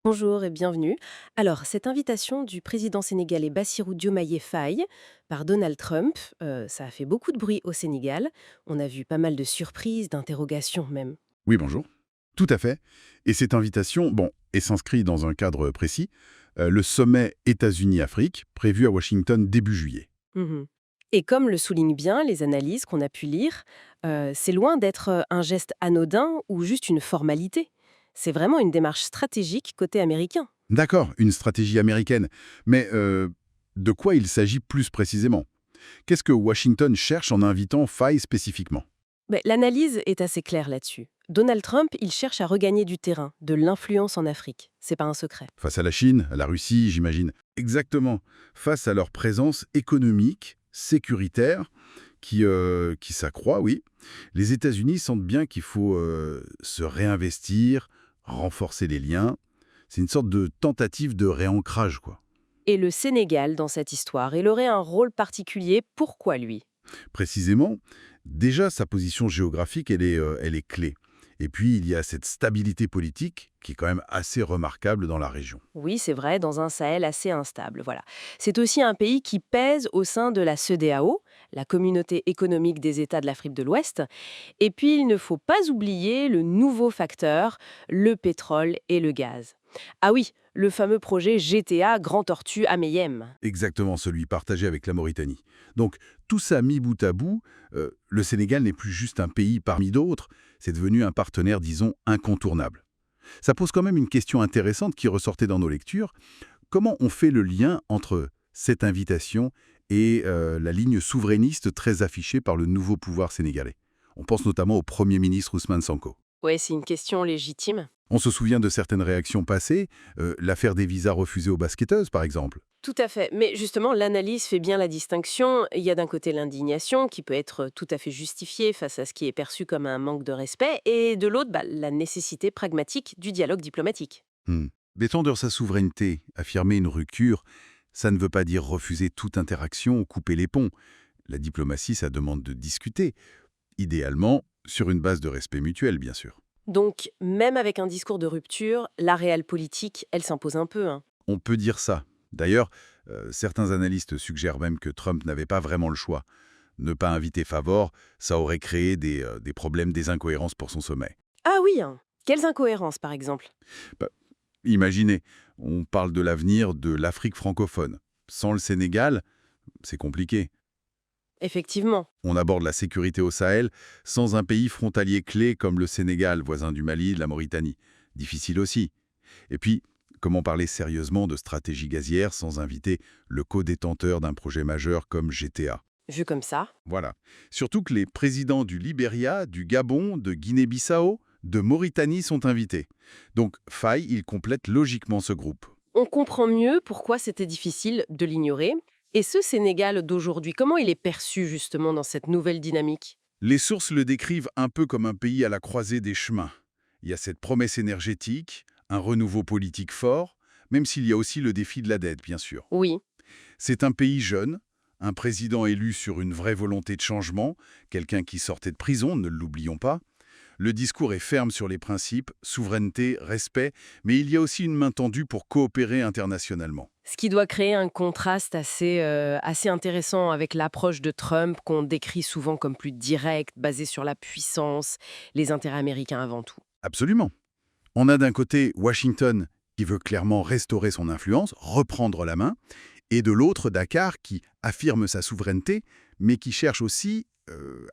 Bonjour et bienvenue. Alors, cette invitation du président sénégalais Bassirou Diomaye Faye par Donald Trump, ça a fait beaucoup de bruit au Sénégal. On a vu pas mal de surprises, d'interrogations même. Oui, bonjour. Tout à fait. Et cette invitation, bon, elle s'inscrit dans un cadre précis, le sommet États-Unis-Afrique, prévu à Washington début juillet. Mhm. Et comme le soulignent bien les analyses qu'on a pu lire, c'est loin d'être un geste anodin ou juste une formalité. C'est vraiment une démarche stratégique côté américain. D'accord, une stratégie américaine. Mais de quoi il s'agit plus précisément? Qu'est-ce que Washington cherche en invitant Faye spécifiquement? Mais l'analyse est assez claire là-dessus. Donald Trump, il cherche à regagner du terrain, de l'influence en Afrique. C'est pas un secret. Face à la Chine, à la Russie, j'imagine. Exactement. Face à leur présence économique, sécuritaire, qui s'accroît, oui, les États-Unis sentent bien qu'il faut se réinvestir, renforcer les liens. C'est une sorte de tentative de réancrage, quoi. Et le Sénégal, dans cette histoire, il aurait un rôle particulier. Pourquoi lui? Précisément, déjà, sa position géographique, elle est clé. Et puis, il y a cette stabilité politique qui est quand même assez remarquable dans la région. Oui, c'est vrai, dans un Sahel assez instable. Voilà. C'est aussi un pays qui pèse au sein de la CEDEAO, la communauté économique des États de l'Afrique de l'Ouest. Et puis, il ne faut pas oublier le nouveau facteur, le pétrole et le gaz. Ah oui, le fameux projet GTA Grand Tortue à Meyem. Exactement, celui partagé avec la Mauritanie. Donc, tout ça mis bout à bout, le Sénégal n'est plus juste un pays parmi d'autres, c'est devenu un partenaire, disons, incontournable. Ça pose quand même une question intéressante qui ressortait dans nos lectures. Comment on fait le lien entre cette invitation et la ligne souverainiste très affichée par le nouveau pouvoir sénégalais? On pense notamment au Premier ministre Ousmane Sonko. Ouais, c'est une question légitime. On se souvient de certaines réactions passées, l'affaire des visas refusés aux basketteuses par exemple. Tout à fait. Mais justement, l'analyse fait bien la distinction. Il y a d'un côté l'indignation qui peut être tout à fait justifiée face à ce qui est perçu comme un manque de respect, et de l'autre, la nécessité pragmatique du dialogue diplomatique. Hmm. Détendre sa souveraineté, affirmer une rupture, ça ne veut pas dire refuser toute interaction ou couper les ponts. La diplomatie, ça demande de discuter, idéalement sur une base de respect mutuel, bien sûr. Donc, même avec un discours de rupture, la réelle politique, elle s'impose un peu, hein. On peut dire ça. D'ailleurs, certains analystes suggèrent même que Trump n'avait pas vraiment le choix. Ne pas inviter Favor, ça aurait créé des problèmes, des incohérences pour son sommet. Ah oui, hein. Quelles incohérences, par exemple? Bah, imaginez, on parle de l'avenir de l'Afrique francophone. Sans le Sénégal, c'est compliqué. Effectivement. On aborde la sécurité au Sahel sans un pays frontalier clé comme le Sénégal, voisin du Mali, de la Mauritanie. Difficile aussi. Et puis, comment parler sérieusement de stratégie gazière sans inviter le co-détenteur d'un projet majeur comme GTA? Vu comme ça. Voilà. Surtout que les présidents du Libéria, du Gabon, de Guinée-Bissau, de Mauritanie sont invités. Donc, Faye, il complète logiquement ce groupe. On comprend mieux pourquoi c'était difficile de l'ignorer. Et ce Sénégal d'aujourd'hui, comment il est perçu justement dans cette nouvelle dynamique? Les sources le décrivent un peu comme un pays à la croisée des chemins. Il y a cette promesse énergétique, un renouveau politique fort, même s'il y a aussi le défi de la dette, bien sûr. Oui. C'est un pays jeune, un président élu sur une vraie volonté de changement, quelqu'un qui sortait de prison, ne l'oublions pas. Le discours est ferme sur les principes, souveraineté, respect, mais il y a aussi une main tendue pour coopérer internationalement. Ce qui doit créer un contraste assez intéressant avec l'approche de Trump qu'on décrit souvent comme plus directe, basée sur la puissance, les intérêts américains avant tout. Absolument. On a d'un côté Washington qui veut clairement restaurer son influence, reprendre la main, et de l'autre Dakar qui affirme sa souveraineté, mais qui cherche aussi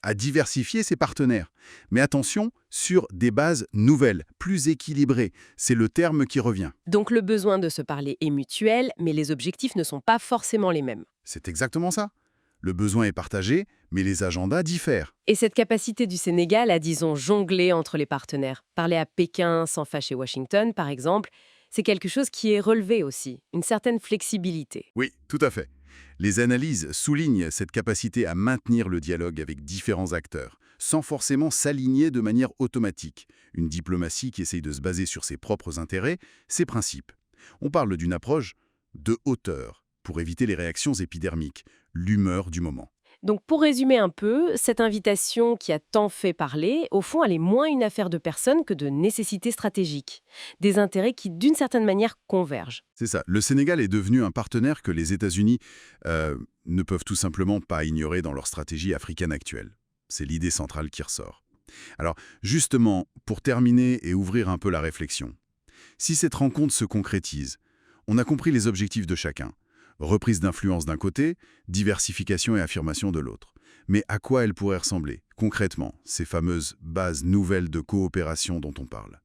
à diversifier ses partenaires. Mais attention, sur des bases nouvelles, plus équilibrées. C'est le terme qui revient. Donc le besoin de se parler est mutuel, mais les objectifs ne sont pas forcément les mêmes. C'est exactement ça. Le besoin est partagé, mais les agendas diffèrent. Et cette capacité du Sénégal à, disons, jongler entre les partenaires, parler à Pékin sans fâcher Washington, par exemple, c'est quelque chose qui est relevé aussi, une certaine flexibilité. Oui, tout à fait. Les analyses soulignent cette capacité à maintenir le dialogue avec différents acteurs, sans forcément s'aligner de manière automatique. Une diplomatie qui essaye de se baser sur ses propres intérêts, ses principes. On parle d'une approche de hauteur, pour éviter les réactions épidermiques, l'humeur du moment. Donc pour résumer un peu, cette invitation qui a tant fait parler, au fond, elle est moins une affaire de personnes que de nécessité stratégique. Des intérêts qui, d'une certaine manière, convergent. C'est ça. Le Sénégal est devenu un partenaire que les États-Unis ne peuvent tout simplement pas ignorer dans leur stratégie africaine actuelle. C'est l'idée centrale qui ressort. Alors, justement, pour terminer et ouvrir un peu la réflexion, si cette rencontre se concrétise, on a compris les objectifs de chacun. Reprise d'influence d'un côté, diversification et affirmation de l'autre. Mais à quoi elles pourraient ressembler, concrètement, ces fameuses bases nouvelles de coopération dont on parle?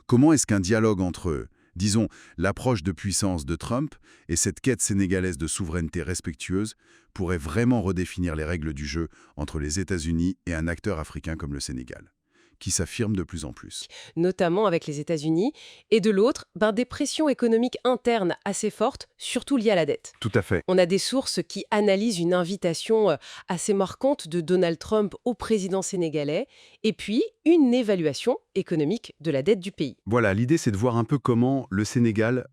Comment est-ce qu'un dialogue entre, disons, l'approche de puissance de Trump et cette quête sénégalaise de souveraineté respectueuse pourrait vraiment redéfinir les règles du jeu entre les États-Unis et un acteur africain comme le Sénégal, qui s'affirme de plus en plus? Notamment avec les États-Unis, et de l'autre, des pressions économiques internes assez fortes, surtout liées à la dette. Tout à fait. On a des sources qui analysent une invitation assez marquante de Donald Trump au président sénégalais, et puis une évaluation économique de la dette du pays. Voilà, l'idée c'est de voir un peu comment le Sénégal,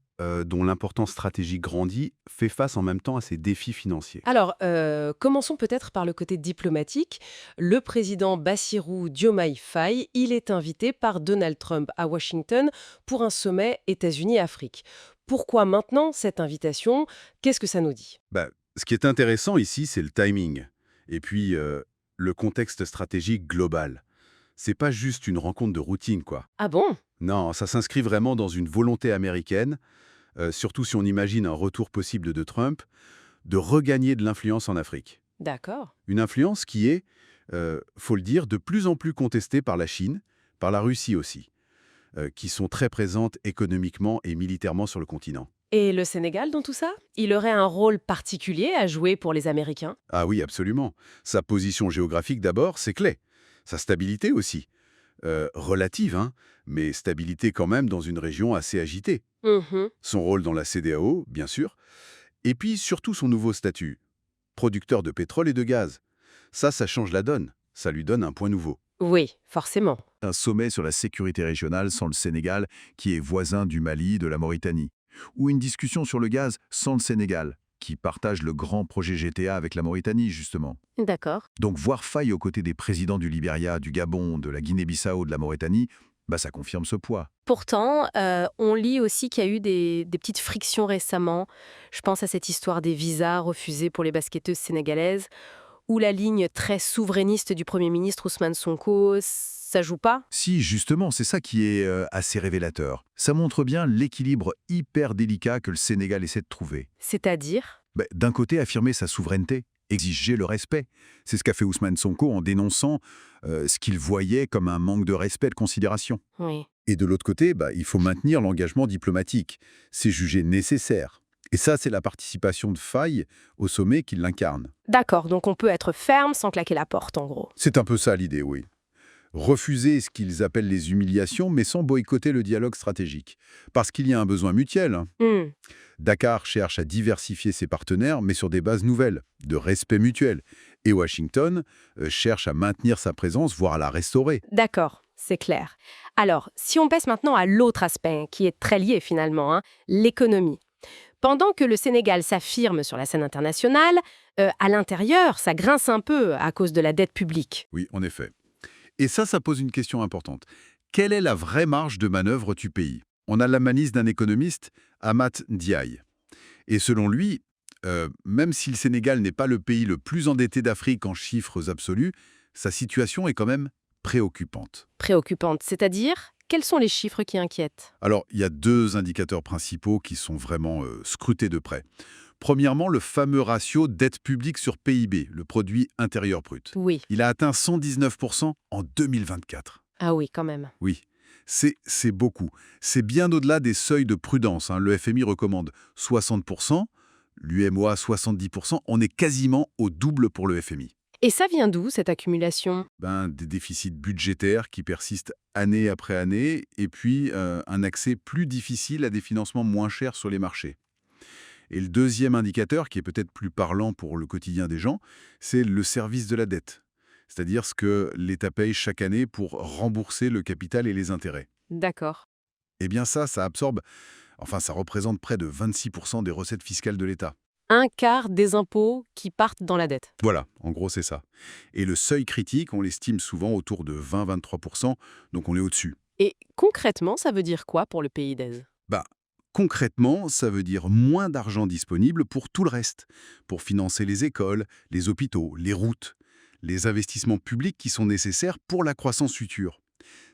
dont l'importance stratégique grandit, fait face en même temps à ses défis financiers. Alors, commençons peut-être par le côté diplomatique. Le président Bassirou Diomaye Faye, il est invité par Donald Trump à Washington pour un sommet États-Unis-Afrique. Pourquoi maintenant cette invitation? Qu'est-ce que ça nous dit? Ce qui est intéressant ici, c'est le timing. Et puis, le contexte stratégique global. C'est pas juste une rencontre de routine, quoi. Ah bon? Non, ça s'inscrit vraiment dans une volonté américaine, surtout si on imagine un retour possible de Trump, de regagner de l'influence en Afrique. D'accord. Une influence qui est, faut le dire, de plus en plus contestée par la Chine, par la Russie aussi, qui sont très présentes économiquement et militairement sur le continent. Et le Sénégal dans tout ça? Il aurait un rôle particulier à jouer pour les Américains? Ah oui, absolument. Sa position géographique d'abord, c'est clé. Sa stabilité aussi. Relative, hein, mais stabilité quand même dans une région assez agitée. Mhm. Son rôle dans la CEDEAO, bien sûr. Et puis surtout son nouveau statut. Producteur de pétrole et de gaz. Ça change la donne. Ça lui donne un point nouveau. Oui, forcément. Un sommet sur la sécurité régionale sans le Sénégal, qui est voisin du Mali, de la Mauritanie. Ou une discussion sur le gaz sans le Sénégal, qui partage le grand projet GTA avec la Mauritanie, justement. D'accord. Donc voir Faye aux côtés des présidents du Libéria, du Gabon, de la Guinée-Bissau, de la Mauritanie, ça confirme ce poids. Pourtant, on lit aussi qu'il y a eu des petites frictions récemment. Je pense à cette histoire des visas refusés pour les basketteuses sénégalaises, ou la ligne très souverainiste du Premier ministre Ousmane Sonko. Ça joue pas? Si, justement, c'est ça qui est assez révélateur. Ça montre bien l'équilibre hyper délicat que le Sénégal essaie de trouver. C'est-à-dire? D'un côté, affirmer sa souveraineté, exiger le respect. C'est ce qu'a fait Ousmane Sonko en dénonçant ce qu'il voyait comme un manque de respect, de considération. Oui. Et de l'autre côté, il faut maintenir l'engagement diplomatique. C'est jugé nécessaire. Et ça, c'est la participation de Faye au sommet qui l'incarne. D'accord, donc on peut être ferme sans claquer la porte, en gros. C'est un peu ça l'idée, oui. Refuser ce qu'ils appellent les humiliations, mais sans boycotter le dialogue stratégique. Parce qu'il y a un besoin mutuel, hein. Hmm. Dakar cherche à diversifier ses partenaires, mais sur des bases nouvelles, de respect mutuel. Et Washington cherche à maintenir sa présence, voire à la restaurer. D'accord, c'est clair. Alors, si on passe maintenant à l'autre aspect, qui est très lié finalement, l'économie. Pendant que le Sénégal s'affirme sur la scène internationale, à l'intérieur, ça grince un peu à cause de la dette publique. Oui, en effet. Et ça pose une question importante. Quelle est la vraie marge de manœuvre du pays? On a l'analyse d'un économiste, Amath Ndiaye. Et selon lui, même si le Sénégal n'est pas le pays le plus endetté d'Afrique en chiffres absolus, sa situation est quand même préoccupante. Préoccupante, c'est-à-dire, quels sont les chiffres qui inquiètent? Alors, il y a deux indicateurs principaux qui sont vraiment scrutés de près. Premièrement, le fameux ratio dette publique sur PIB, le produit intérieur brut. Oui. Il a atteint 119% en 2024. Ah oui, quand même. Oui, c'est beaucoup. C'est bien au-delà des seuils de prudence, hein. Le FMI recommande 60%, l'UMOA 70%. On est quasiment au double pour le FMI. Et ça vient d'où, cette accumulation? Des déficits budgétaires qui persistent année après année, et puis un accès plus difficile à des financements moins chers sur les marchés. Et le deuxième indicateur, qui est peut-être plus parlant pour le quotidien des gens, c'est le service de la dette. C'est-à-dire ce que l'État paye chaque année pour rembourser le capital et les intérêts. D'accord. Eh bien ça représente près de 26% des recettes fiscales de l'État. Un quart des impôts qui partent dans la dette. Voilà, en gros, c'est ça. Et le seuil critique, on l'estime souvent autour de 20-23%, donc on est au-dessus. Et concrètement, ça veut dire quoi pour le pays d'aise? Bah, concrètement, ça veut dire moins d'argent disponible pour tout le reste, pour financer les écoles, les hôpitaux, les routes, les investissements publics qui sont nécessaires pour la croissance future.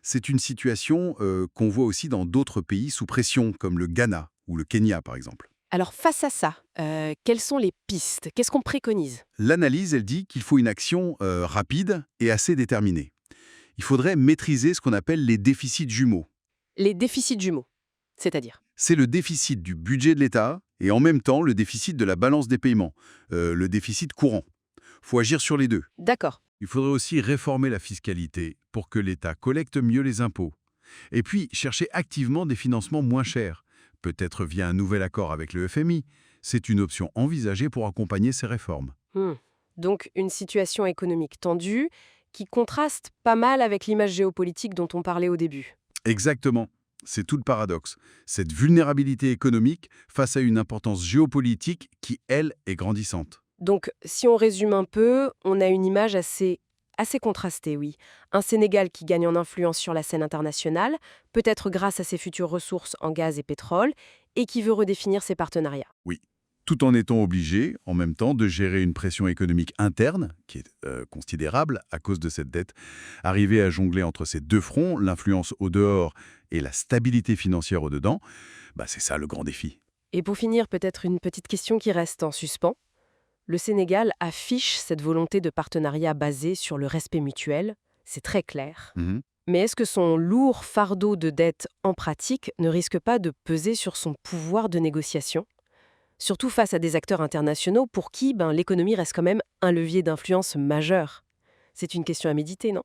C'est une situation qu'on voit aussi dans d'autres pays sous pression, comme le Ghana ou le Kenya, par exemple. Alors face à ça, quelles sont les pistes? Qu'est-ce qu'on préconise? L'analyse, elle dit qu'il faut une action rapide et assez déterminée. Il faudrait maîtriser ce qu'on appelle les déficits jumeaux. Les déficits jumeaux, c'est-à-dire? C'est le déficit du budget de l'État et en même temps le déficit de la balance des paiements, le déficit courant. Faut agir sur les deux. D'accord. Il faudrait aussi réformer la fiscalité pour que l'État collecte mieux les impôts. Et puis, chercher activement des financements moins chers, peut-être via un nouvel accord avec le FMI. C'est une option envisagée pour accompagner ces réformes. Donc une situation économique tendue qui contraste pas mal avec l'image géopolitique dont on parlait au début. Exactement. C'est tout le paradoxe. Cette vulnérabilité économique face à une importance géopolitique qui, elle, est grandissante. Donc si on résume un peu, on a une image assez contrastée, oui. Un Sénégal qui gagne en influence sur la scène internationale, peut-être grâce à ses futures ressources en gaz et pétrole, et qui veut redéfinir ses partenariats. Tout en étant obligé, en même temps, de gérer une pression économique interne, qui est considérable à cause de cette dette. Arriver à jongler entre ces deux fronts, l'influence au dehors et la stabilité financière au dedans, c'est ça le grand défi. Et pour finir, peut-être une petite question qui reste en suspens. Le Sénégal affiche cette volonté de partenariat basé sur le respect mutuel, c'est très clair. Mhm. Mais est-ce que son lourd fardeau de dette en pratique ne risque pas de peser sur son pouvoir de négociation ? Surtout face à des acteurs internationaux pour qui l'économie reste quand même un levier d'influence majeur. C'est une question à méditer, non ?